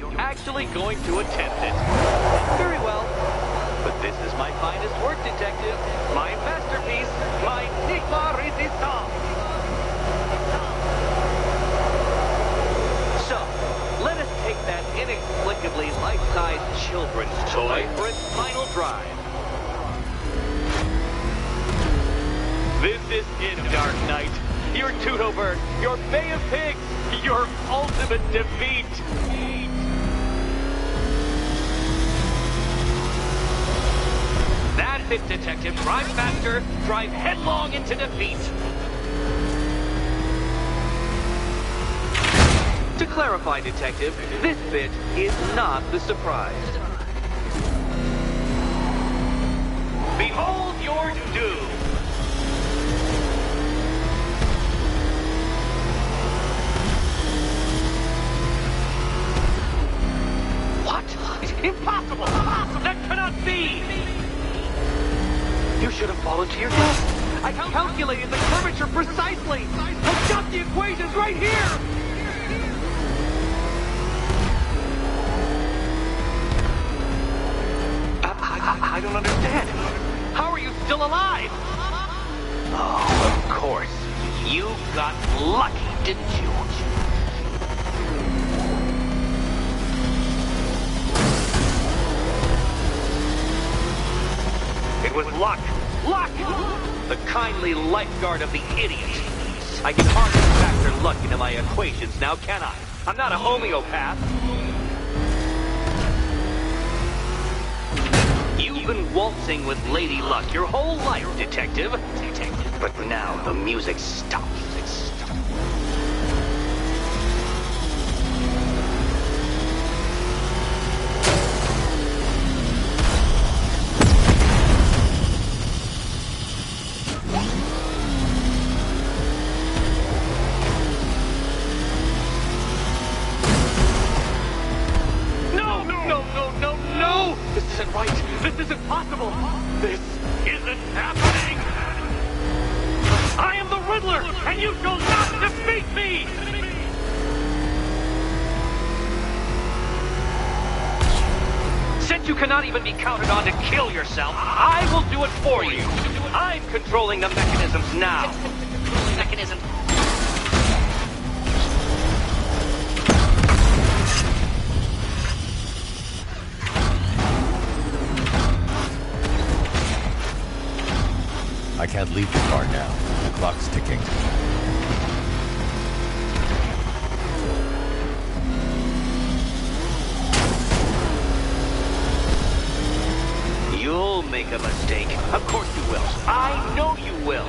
you're actually going to attempt it. Very well. But this is my finest work, Detective. My masterpiece, my Enigma Resistance. So, let us take that inexplicably life-sized children's toy for its final drive. This is it, Dark Knight. Your Toodlebird, your Bay of Pigs, your ultimate defeat. That's it, Detective. Drive faster, drive headlong into defeat. To clarify, Detective, this bit is not the surprise. Behold your doom. Impossible! That cannot be! You should have fallen to your death. I calculated the curvature precisely. I've got the equations right here! I don't understand. How are you still alive? Oh, of course. You got lucky, didn't you? It was luck! Luck! The kindly lifeguard of the idiot. I can hardly factor luck into my equations now, can I? I'm not a homeopath. You've been waltzing with Lady Luck your whole life, Detective. But now the music stops. This isn't possible! This isn't happening! I am the Riddler, and you shall not defeat me! Since you cannot even be counted on to kill yourself, I will do it for you! I'm controlling the mechanisms now! Mechanism. I can't leave the car now. The clock's ticking. You'll make a mistake. Of course you will. I know you will.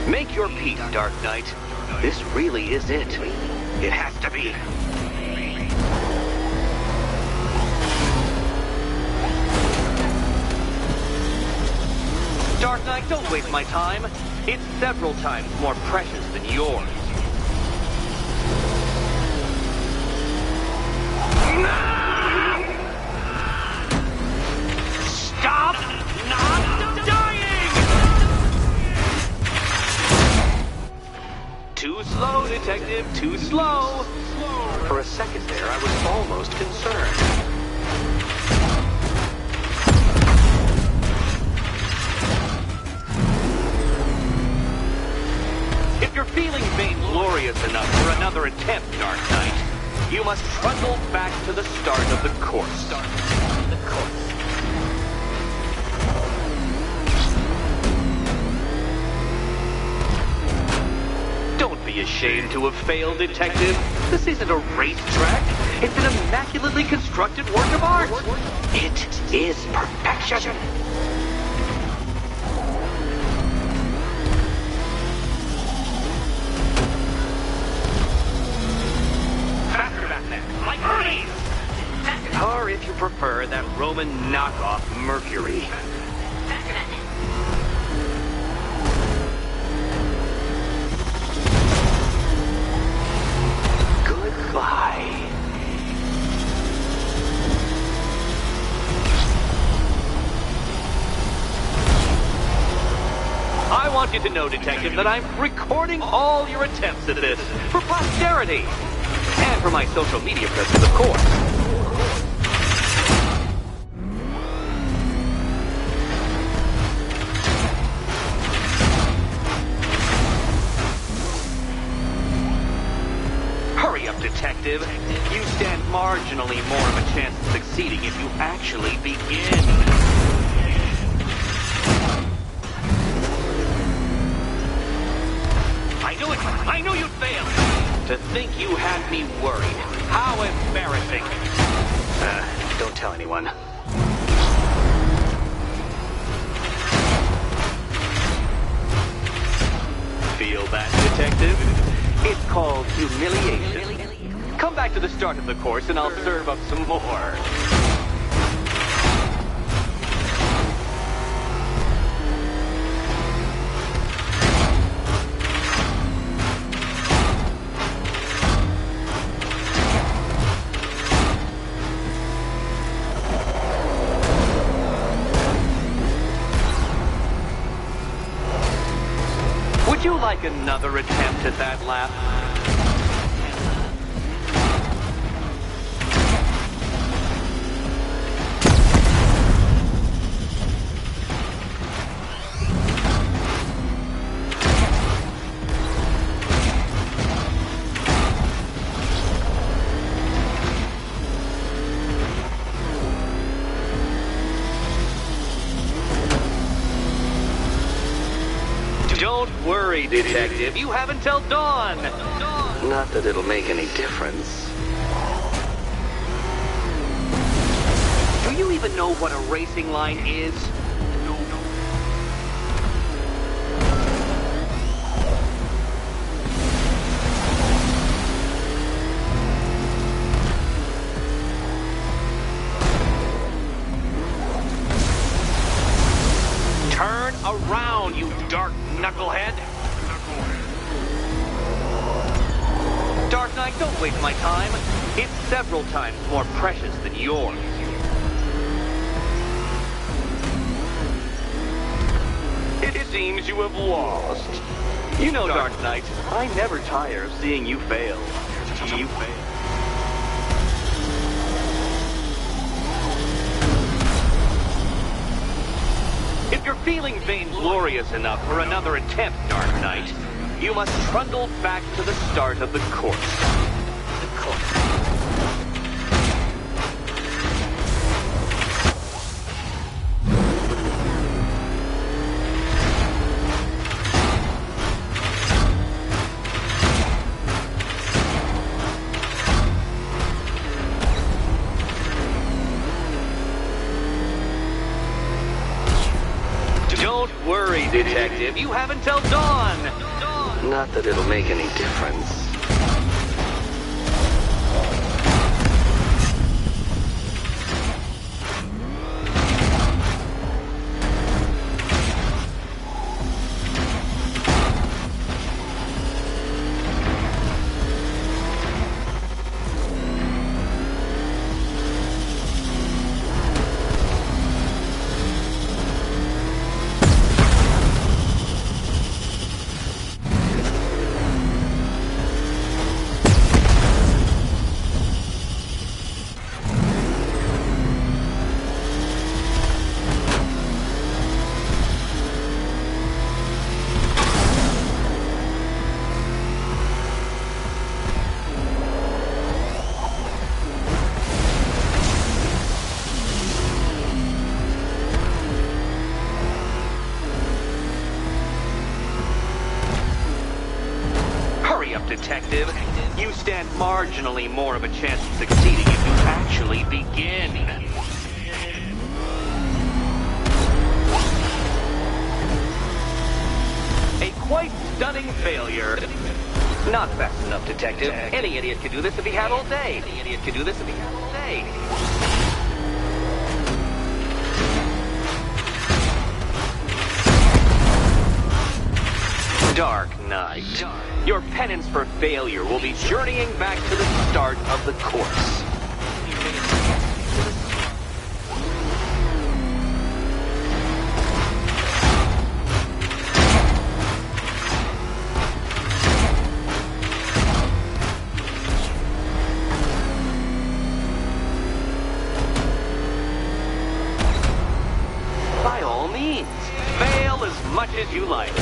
Make your peace, Dark Knight. This really is it. It has to be. Dark Knight, don't waste my time. It's several times more precious than yours. Stop not dying! Too slow, Detective, too slow. For a second there, I was almost concerned. If you're feeling vainglorious enough for another attempt, Dark Knight, you must trundle back to the start of the course. Don't be ashamed to have failed, Detective. This isn't a racetrack. It's an immaculately constructed work of art. It is perfection. Or if you prefer, that Roman knockoff Mercury. Goodbye. you to know, Detective, that I'm recording all your attempts at this for posterity. And for my social media presence, of course. Hurry up, Detective. You stand marginally more of a chance of succeeding if you actually begin. I knew you'd fail. To think you had me worried. How embarrassing. Don't tell anyone. Feel that, Detective? It's called humiliation. Come back to the start of the course and I'll serve up some more. Would you like another attempt at that lap? Don't worry, Detective. You have until dawn. Not that it'll make any difference. Do you even know what a racing line is? Turn around, you dark knucklehead. Dark Knight, don't waste my time. It's several times more precious than yours. It seems you have lost. You know, Dark Knight, I never tire of seeing you fail. You fail. If you're feeling vainglorious enough for another attempt, Dark Knight, you must trundle back to the start of the course. Don't worry, Detective. You have until dawn. Not that it'll make any difference. Detective, you stand marginally more of a chance of succeeding if you actually begin. A quite stunning failure. Not fast enough, Detective. Any idiot could do this if he had all day. Any idiot could do this if he had all day. Dark Knight. Your penance for failure will be journeying back to the start of the course. as you like.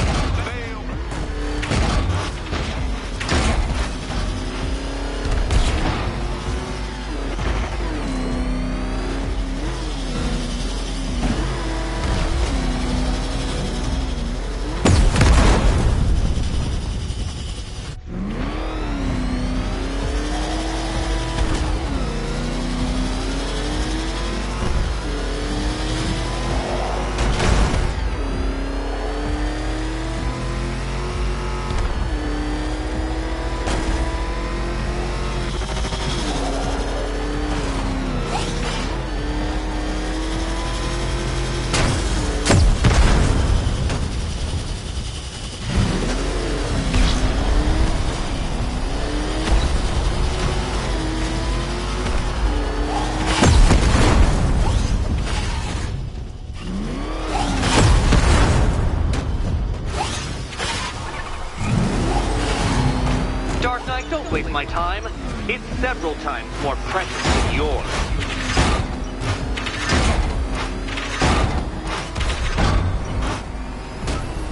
Don't waste my time. It's several times more precious than yours.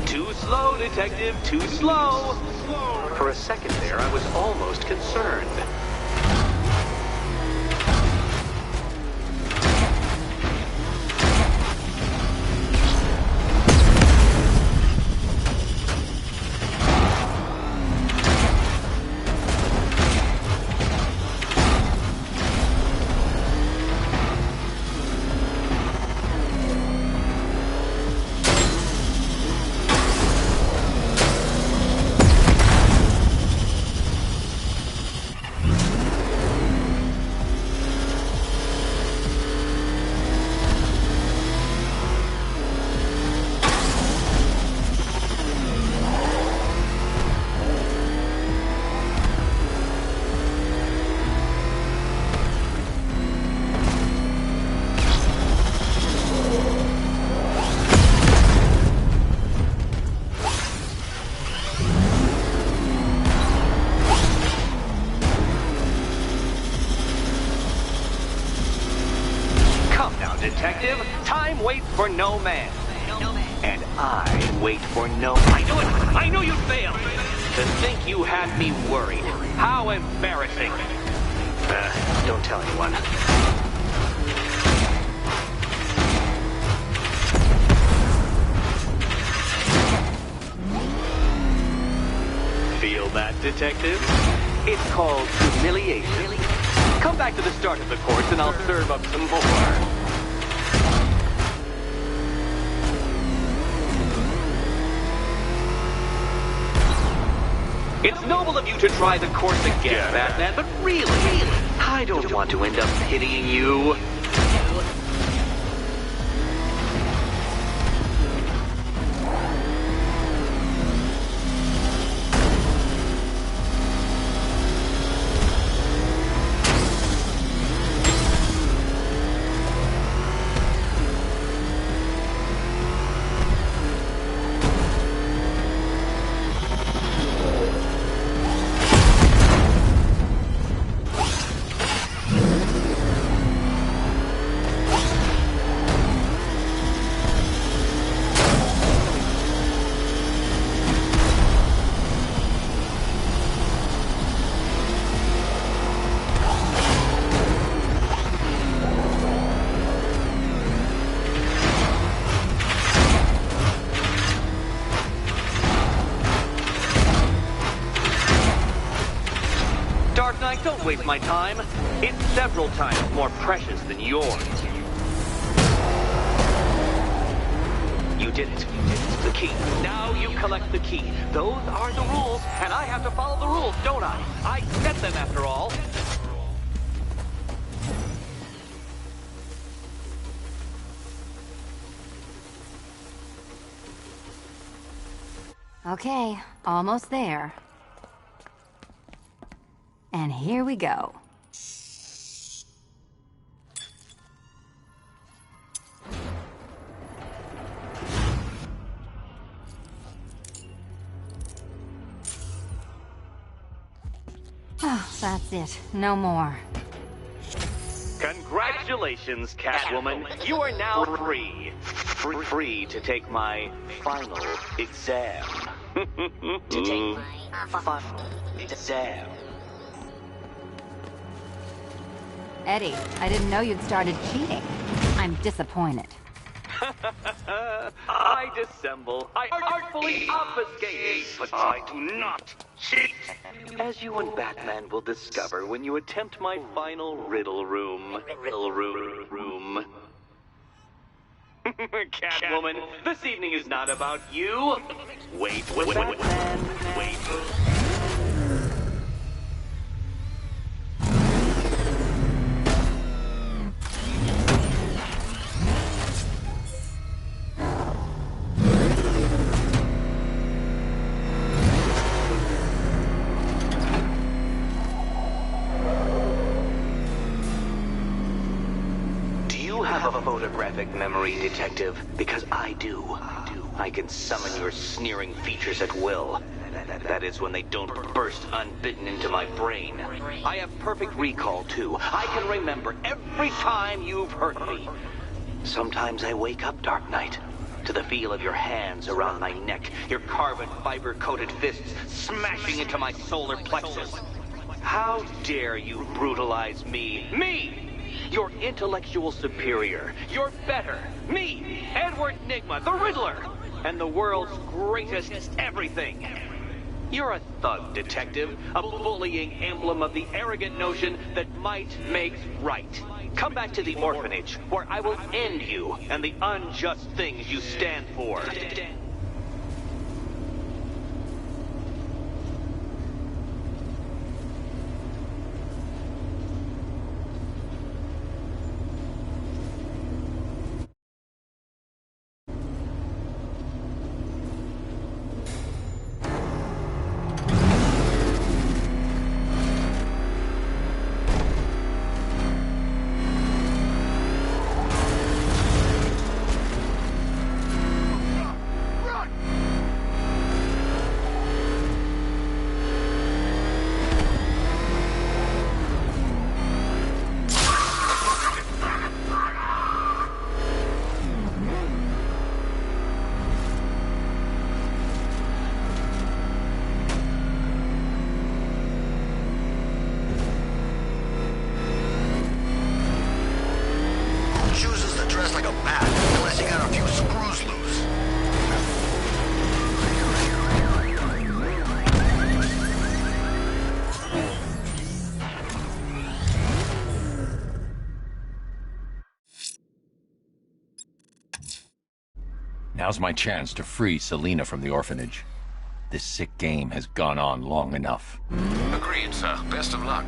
Too slow, Detective, too slow. For a second there, I was almost concerned. Detective, time waits for no man. And I wait for no... I knew it! I knew you'd fail! To think you had me worried. How embarrassing. Don't tell anyone. Feel that, Detective? It's called humiliation. Come back to the start of the course and I'll serve up some more. It's noble of you to try the course again, Batman, but really, I don't want to end up pitying you. Don't waste my time. It's several times more precious than yours. You did it. The key. Now you collect the key. Those are the rules, and I have to follow the rules, don't I? I set them after all. Okay, almost there. And here we go. Oh, that's it. No more. Congratulations. Congratulations, Catwoman. You are now free. Free to take my final exam. To take my final exam. Eddie, I didn't know you'd started cheating. I'm disappointed. I dissemble. I artfully obfuscate. But I do not cheat. As you and Batman will discover when you attempt my final riddle room. Catwoman, this evening is not about you. Wait, Batman. Wait. Photographic memory, Detective, because I do. I can summon your sneering features at will. That is when they don't burst unbidden into my brain. I have perfect recall, too. I can remember every time you've hurt me. Sometimes I wake up, Dark Knight, to the feel of your hands around my neck, your carbon fiber-coated fists smashing into my solar plexus. How dare you brutalize me? Me! Your intellectual superior. You're better. Me, Edward Nygma, the Riddler, and the world's greatest everything. You're a thug, Detective, a bullying emblem of the arrogant notion that might makes right. Come back to the orphanage, where I will end you and the unjust things you stand for. Now's my chance to free Selina from the orphanage. This sick game has gone on long enough. Agreed, sir. Best of luck.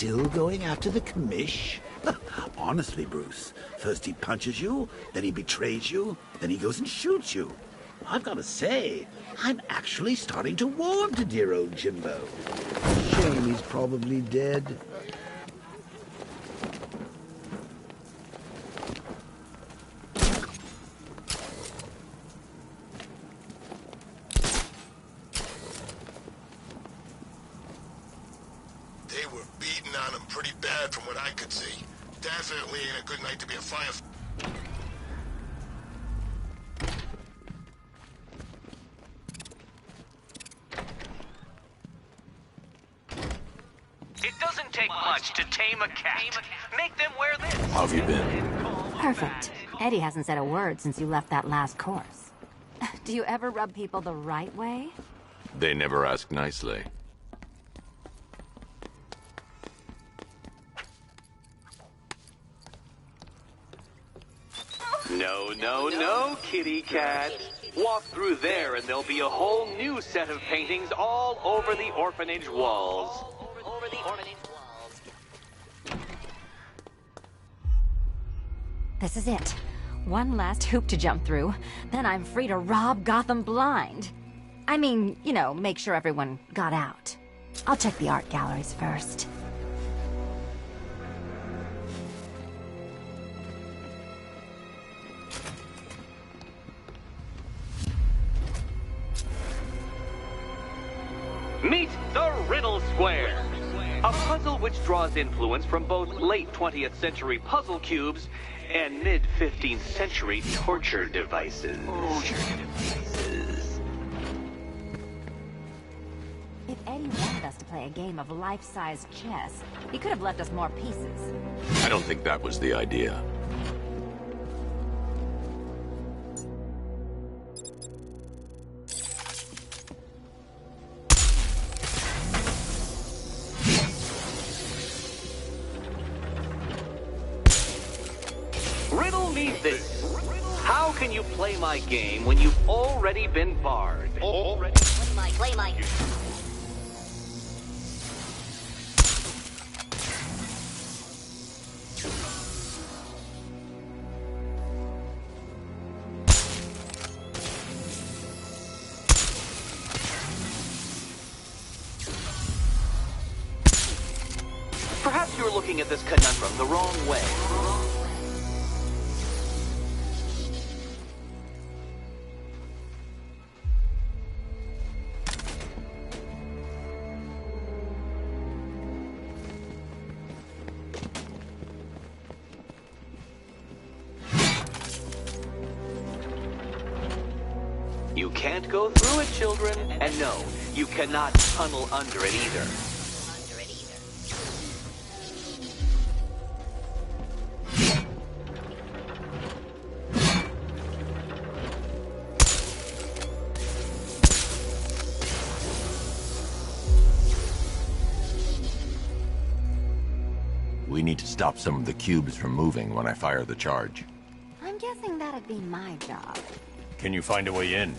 Still going after the commish? Honestly, Bruce, first he punches you, then he betrays you, then he goes and shoots you. I've got to say, I'm actually starting to warm to dear old Jimbo. Shame he's probably dead. Definitely ain't a good night to be a firefighter. It doesn't take much to tame a cat. Make them wear this. How have you been? Perfect. Eddie hasn't said a word since you left that last course. Do you ever rub people the right way? They never ask nicely. No, no, no, kitty cat. Walk through there and there'll be a whole new set of paintings all over the orphanage walls. This is it. One last hoop to jump through, then I'm free to rob Gotham blind. I mean, you know, make sure everyone got out. I'll check the art galleries first. Meet the Riddle Square, a puzzle which draws influence from both late 20th century puzzle cubes and mid 15th century torture devices. If Eddie wanted us to play a game of life-size chess, he could have left us more pieces. I don't think that was the idea. Riddle me this. How can you play my game when you've already been barred? Play my. Perhaps you're looking at this conundrum the wrong way. You can't go through it, children. And no, you cannot tunnel under it either. We need to stop some of the cubes from moving when I fire the charge. I'm guessing that'd be my job. Can you find a way in?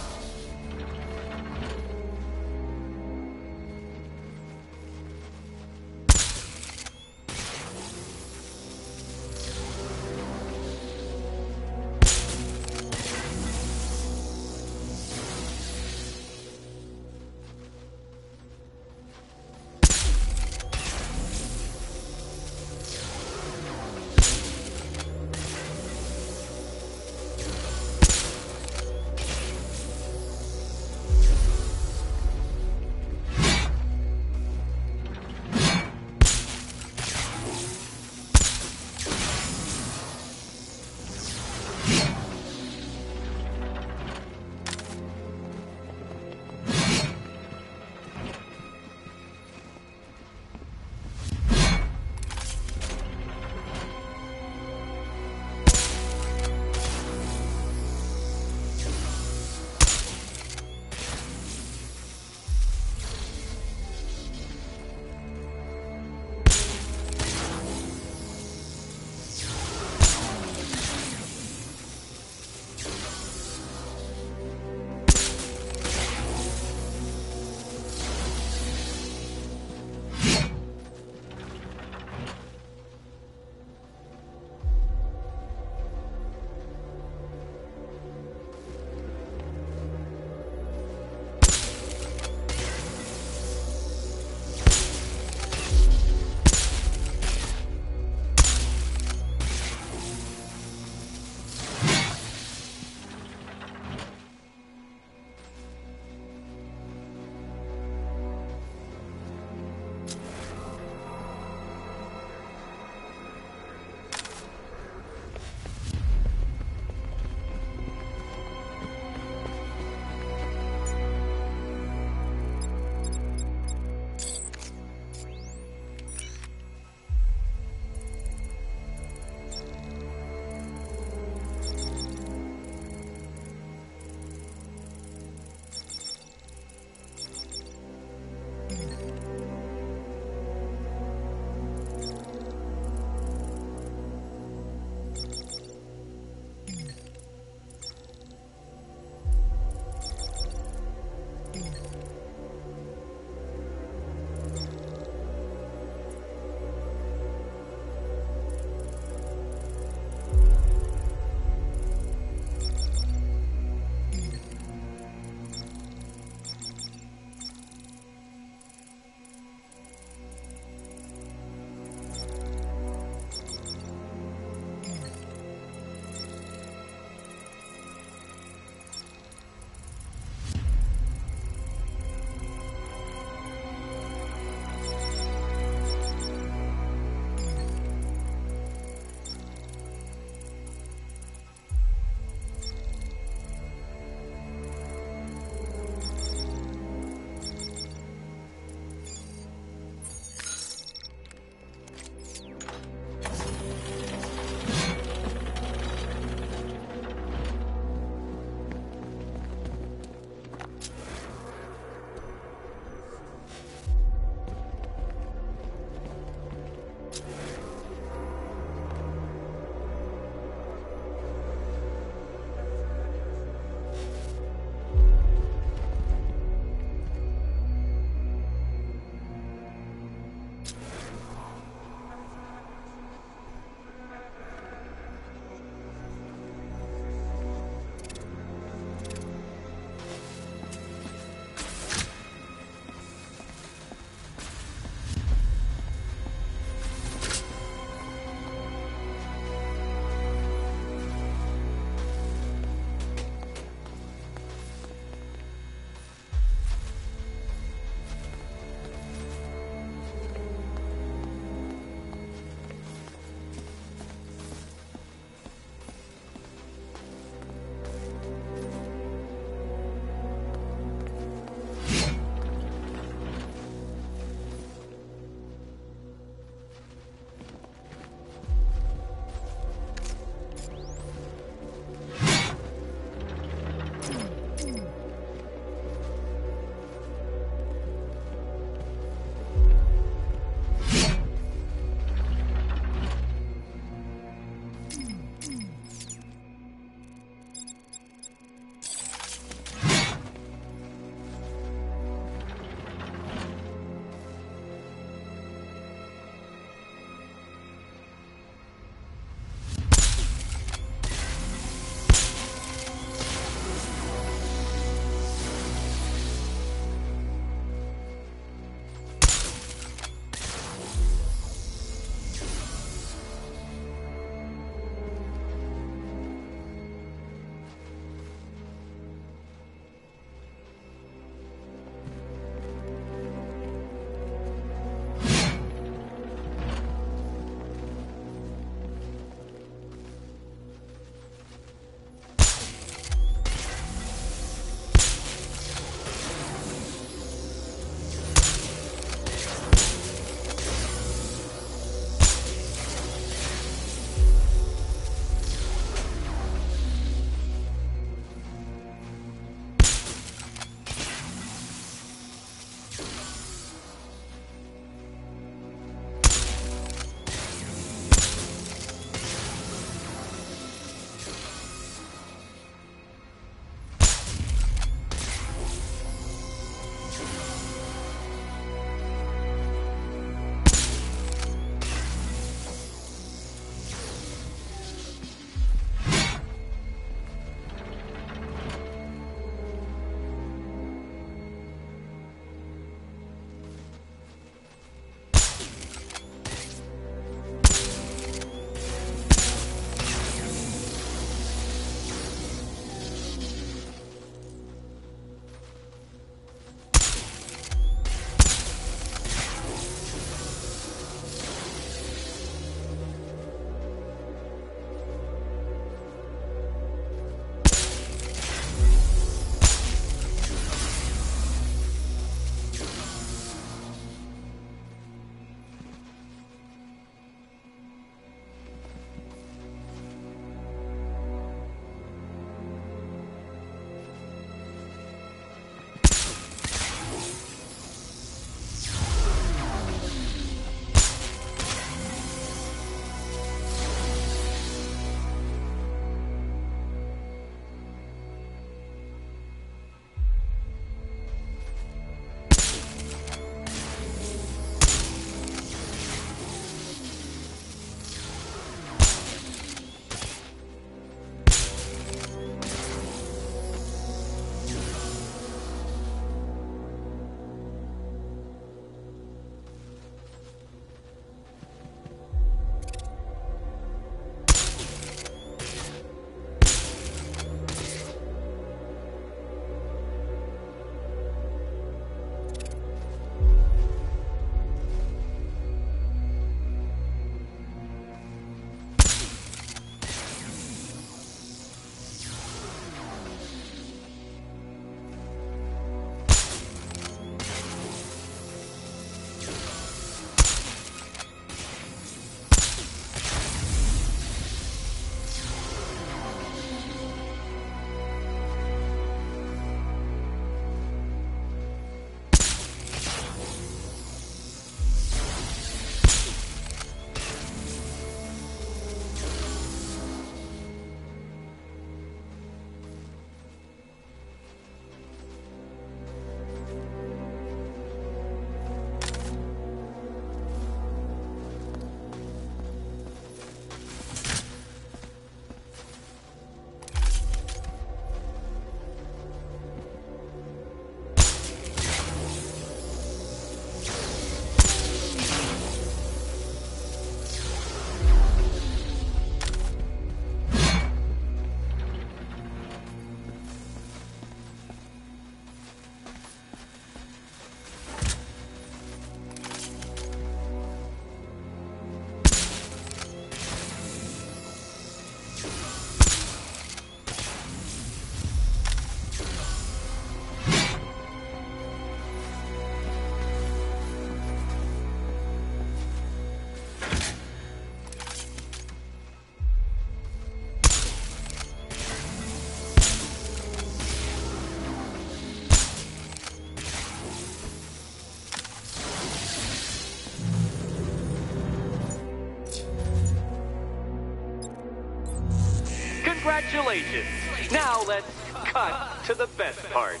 Congratulations. Now let's cut to the best part.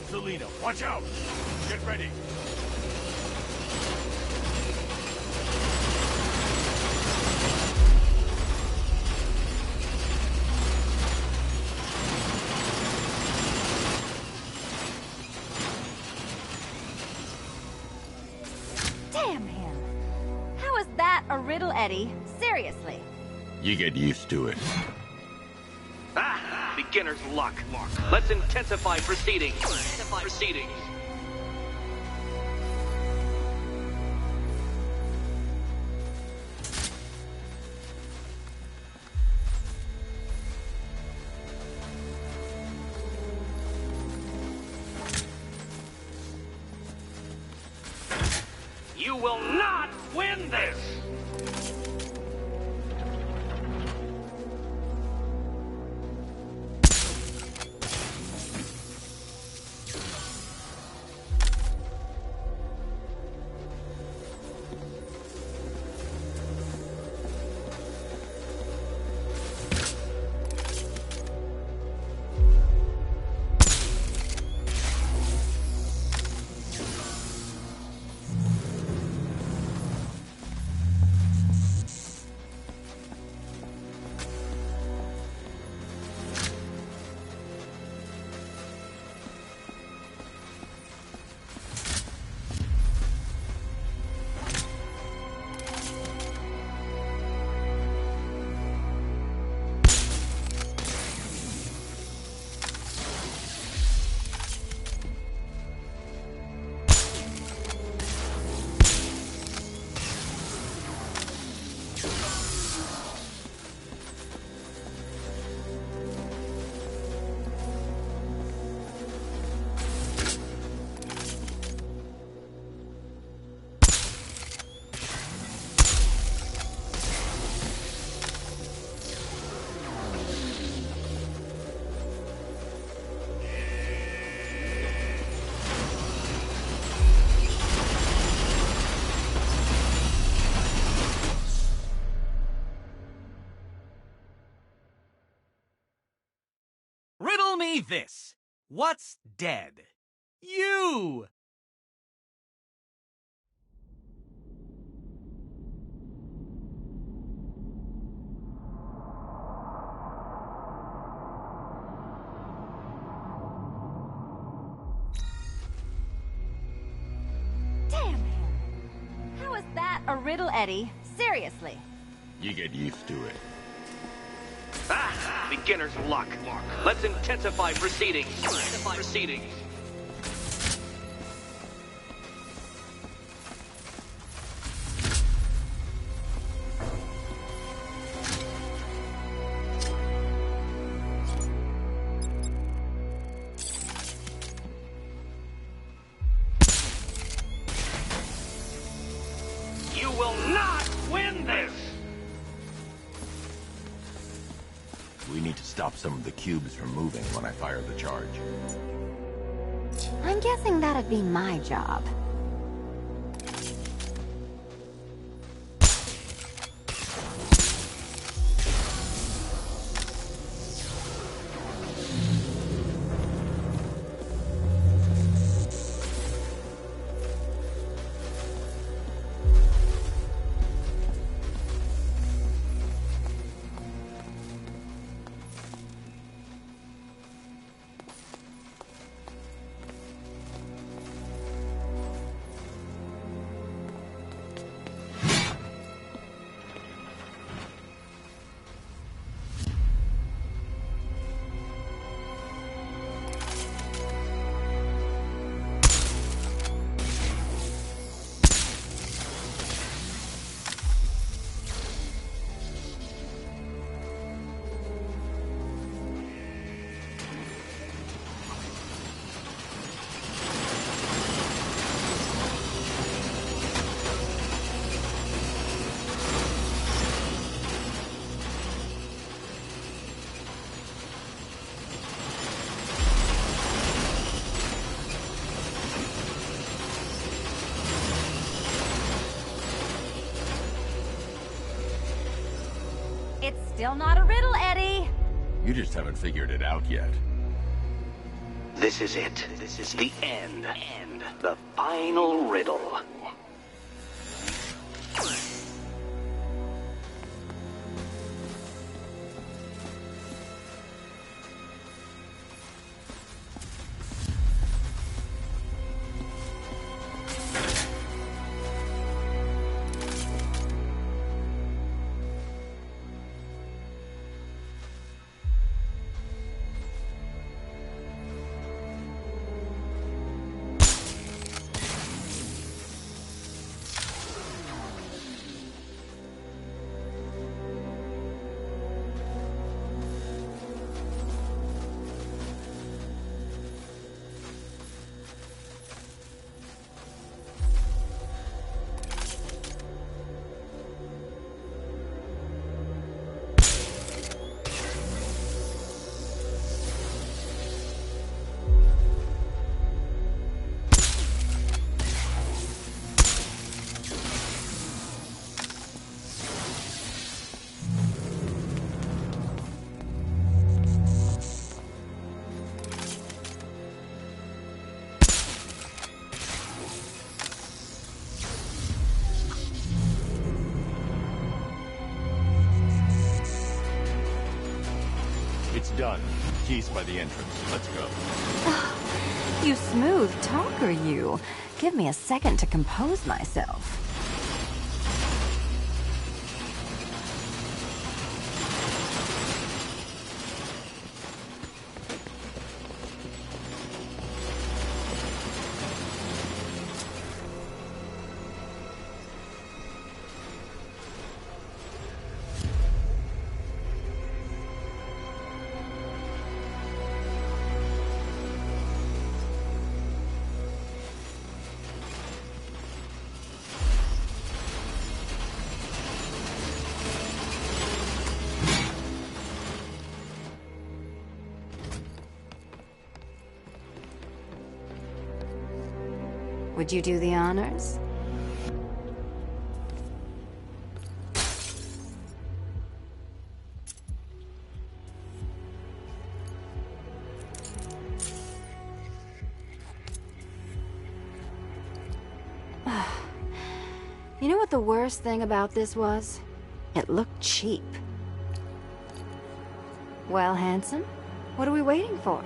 Selina, watch out! Get ready! Damn him. How is that a riddle, Eddie? Seriously. You get used to it. Ah, beginner's luck. Let's intensify proceedings. You will not win this! Riddle me this. What's dead? You! Damn him. How is that a riddle, Eddie? Seriously. You get used to it. Ah, beginner's luck. Let's intensify proceedings. You will not win this! We need to stop some of the cubes from moving when I fire the charge. I'm guessing that'd be my job. Still not a riddle, Eddie. You just haven't figured it out yet. This is it. This is the end. The final riddle. It's done. Keys by the entrance. Let's go. You smooth talker, you. Give me a second to compose myself. Would you do the honors? You know what the worst thing about this was? It looked cheap. Well, handsome, what are we waiting for?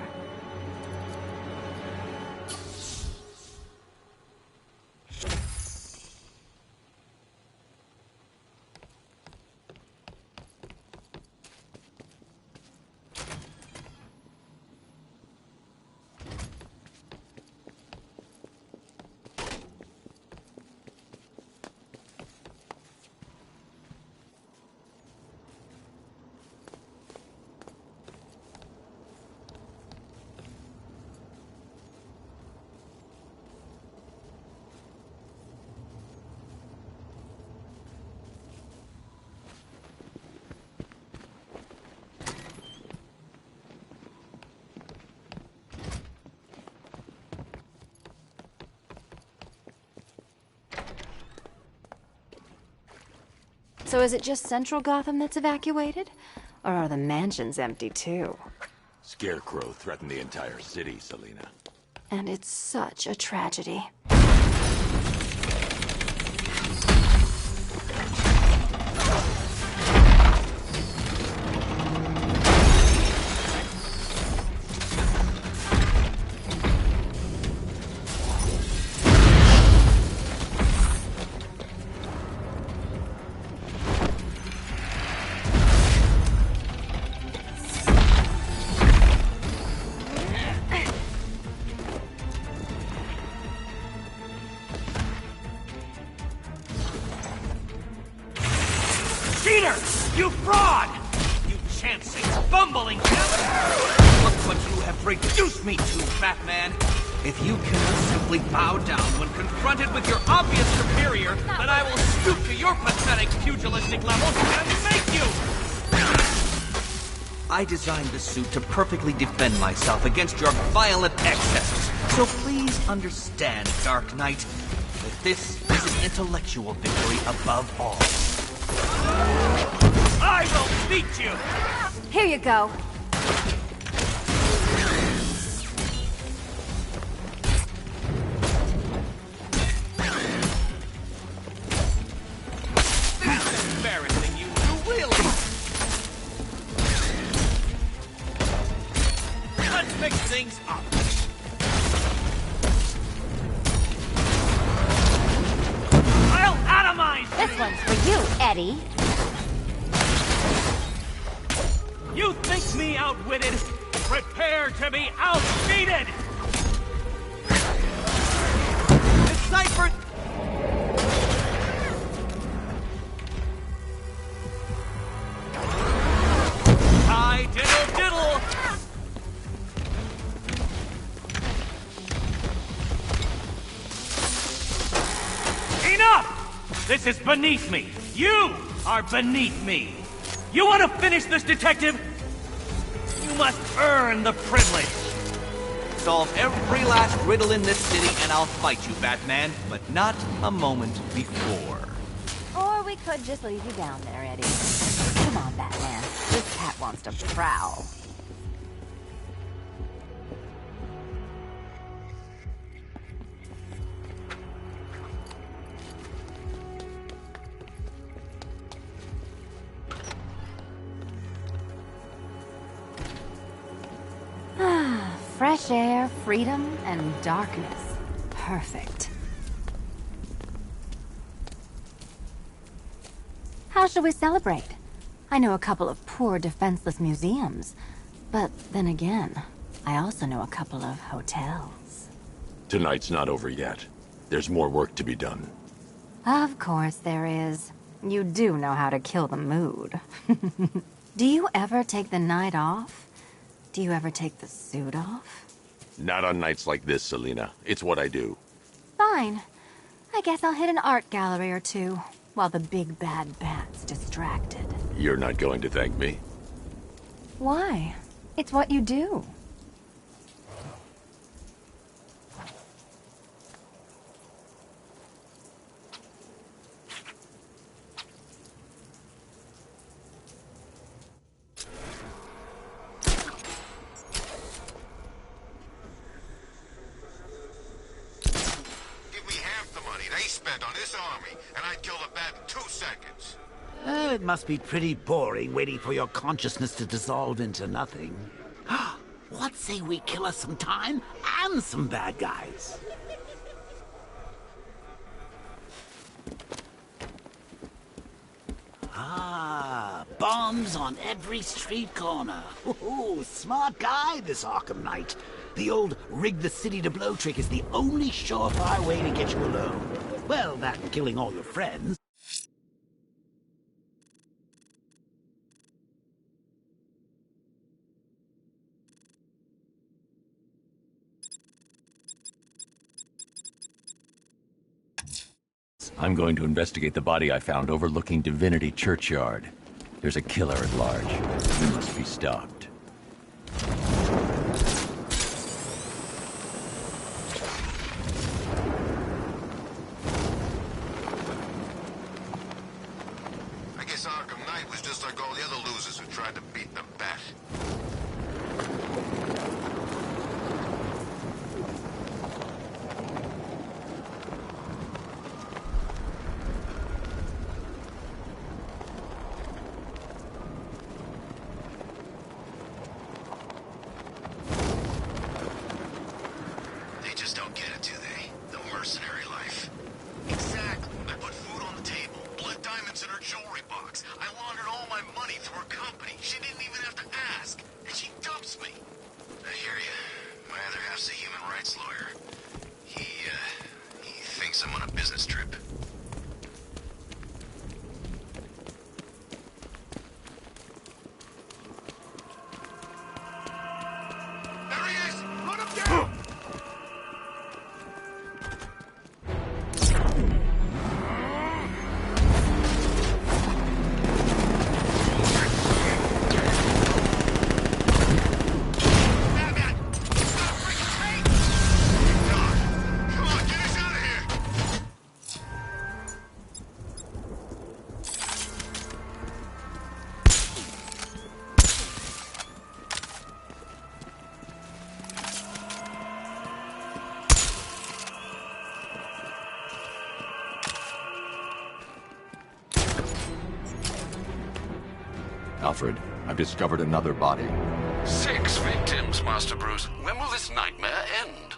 So is it just Central Gotham that's evacuated? Or are the mansions empty too? Scarecrow threatened the entire city, Selina. And it's such a tragedy. Cheater! You fraud! You chancing, bumbling devil! Look what you have reduced me to, Batman! If you cannot simply bow down when confronted with your obvious superior, then I will stoop to your pathetic pugilistic level and make you! I designed this suit to perfectly defend myself against your violent excesses. So please understand, Dark Knight, that this is an intellectual victory above all. I I will beat you! Here you go. This is embarrassing, you really. Let's mix things up. I'll atomize This one's for you, Eddie. You think me outwitted? Prepare to be outcheated! Decipher... Hi, diddle diddle! Enough! This is beneath me. You are beneath me. You want to finish this, detective? You must earn the privilege. Solve every last riddle in this city and I'll fight you, Batman, but not a moment before. Or we could just leave you down there, Eddie. Come on, Batman. This cat wants to prowl. Fresh air, freedom, and darkness. Perfect. How shall we celebrate? I know a couple of poor, defenseless museums. But then again, I also know a couple of hotels. Tonight's not over yet. There's more work to be done. Of course there is. You do know how to kill the mood. Do you ever take the night off? Do you ever take the suit off? Not on nights like this, Selina. It's what I do. Fine. I guess I'll hit an art gallery or two, while the big bad bat's distracted. You're not going to thank me? Why? It's what you do. Give me half the money they spent on this army, and I'd kill the bat in 2 seconds. It must be pretty boring waiting for your consciousness to dissolve into nothing. What say we kill us some time and some bad guys? Ah, bombs on every street corner. Ooh, smart guy, this Arkham Knight. The old rig the city to blow trick is the only surefire way to get you alone. Well, that and killing all your friends. I'm going to investigate the body I found overlooking Divinity Churchyard. There's a killer at large. He must be stopped. I guess Arkham Knight was just like all the other losers who tried to beat the bat. Alfred. I've discovered another body. 6 victims, Master Bruce. When will this nightmare end?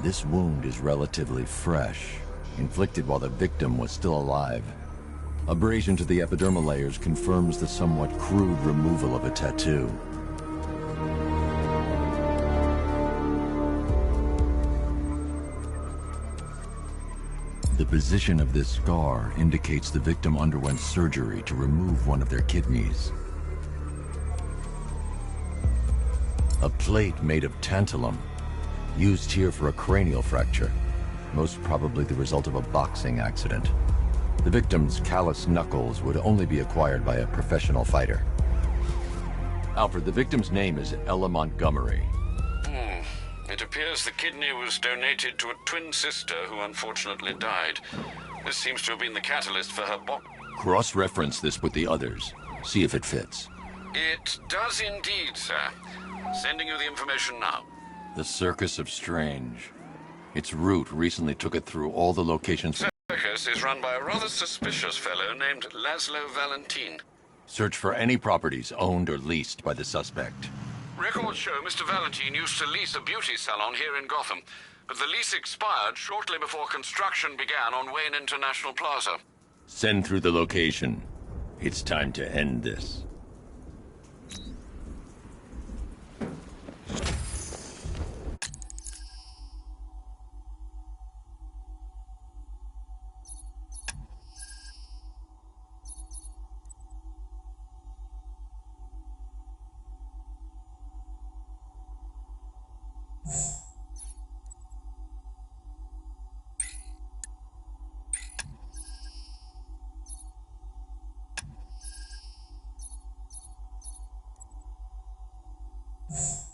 This wound is relatively fresh, inflicted while the victim was still alive. Abrasion to the epidermal layers confirms the somewhat crude removal of a tattoo. The position of this scar indicates the victim underwent surgery to remove one of their kidneys. A plate made of tantalum, used here for a cranial fracture, most probably the result of a boxing accident. The victim's calloused knuckles would only be acquired by a professional fighter. Alfred, the victim's name is Ella Montgomery. It appears the kidney was donated to a twin sister who unfortunately died. This seems to have been the catalyst for her Cross-reference this with the others. See if it fits. It does indeed, sir. Sending you the information now. The Circus of Strange. Its route recently took it through all the locations. Circus is run by a rather suspicious fellow named Laszlo Valentin. Search for any properties owned or leased by the suspect. Records show Mr. Valentin used to lease a beauty salon here in Gotham, but the lease expired shortly before construction began on Wayne International Plaza. Send through the location. It's time to end this. You